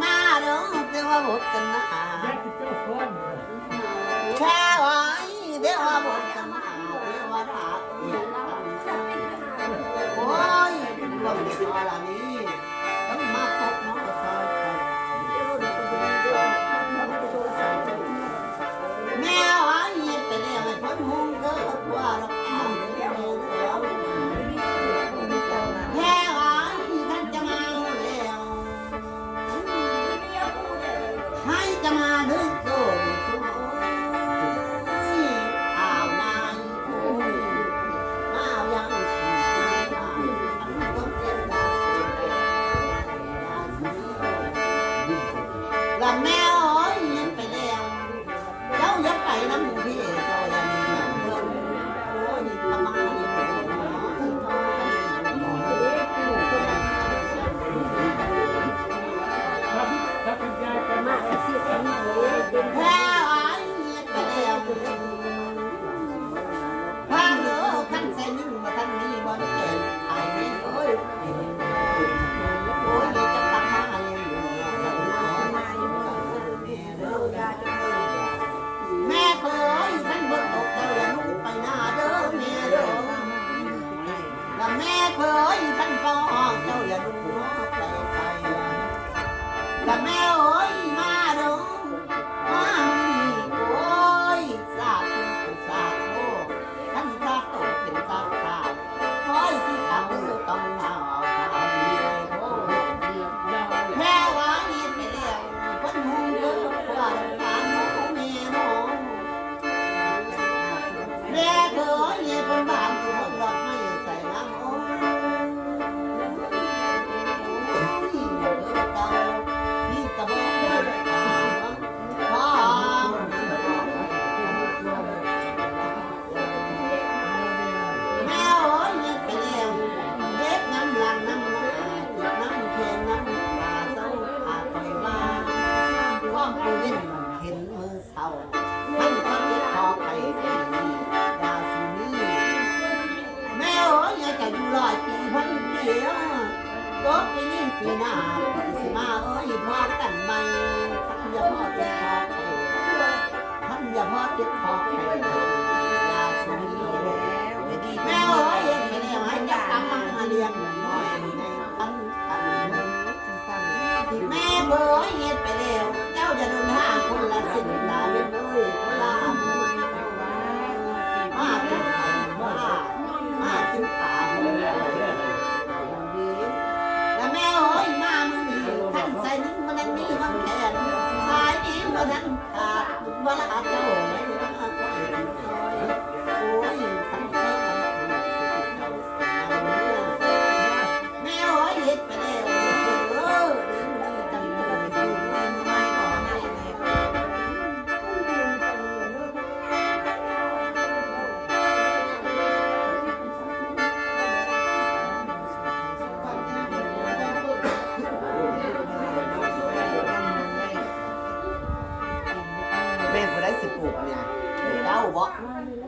มาเด้อเทวบุตรนาแค่ไว้เทวบุตรนาเทวดาโอ้ยดวงเด็กน้อยเหล่านี้ต้องมาพบน้องซอยแม่ไว้ไปเรียกให้พ้นหุงเกิดว่าเราแก่แล้วแค่ไว้ท่านจะมาแล้วให้จะมาดึงโซ่อ้าวนายอ้าวยังละแม่โอ้ยไปแล้วเจ้าอย่าไปน้ำพี่เจ้าอย่ามีน้ำเพิ่มโอ้ยทำไมแพ้ไอ้ไปแล้วพาเหลือขั้นใส่นึ่งมาท่านนี้บนเก่งไอ้เอ้ยโอ้ยจะทำมาเลี้ยงดูแม่เคยท่านเบิกตกเจ้าอย่าลุกไปหน้าเด้อแม่เด้อแล้วแม่เคยท่านฟ้องเจ้าอย่าลุกไปแล้วแม่เอ้ยมาเด้อมาโอ้ยสาธุสาธุท่านสาธุเป็นสาธุโอ้ยที่ทำมือต้องเอาแม่ว่าอีไปเลี้ยงคนหูเด้อว่าตาโน้แม่โน้แม่เคยคนบ้านทุกคนดอกไม้ใส่น้ำโอ้ยเต่านี่ตะบงพ่อแม่โอ้ยไปเลี้ยงเด็กน้ำลังน้ำน้ำน้ำเค็มน้ำปลาเศร้าปลาไปมาข้อมปืนเห็นมือเศร้าท่านความเจ็บคอไข่สีดาสีนี้แม่โอ้ยจะอยู่100 ปีพันเดียวก็ปีนี้ปีหน้าสิมาเอ้ยพอกันใหม่ท่านอย่าพอเจ็บคอไข่ท่านอย่าพอเจ็บคอไข่ดาสีนี้แม่โอ้ยไปเลี้ยงให้จับตั้งมาเลี้ยงน้อยในอันแม่เบยเฮ็ดไปแล้วเจ้าจะโดนห้าคนละสิบตาเป็นเลยคนละมาเป็นมาจึงป่าแล้วแม่โอ้ยมามึงนี่ท่านใส่นิ้งมันนั้นมีมันแขนสายนิ้งมันนั้นขาดเวลาจะ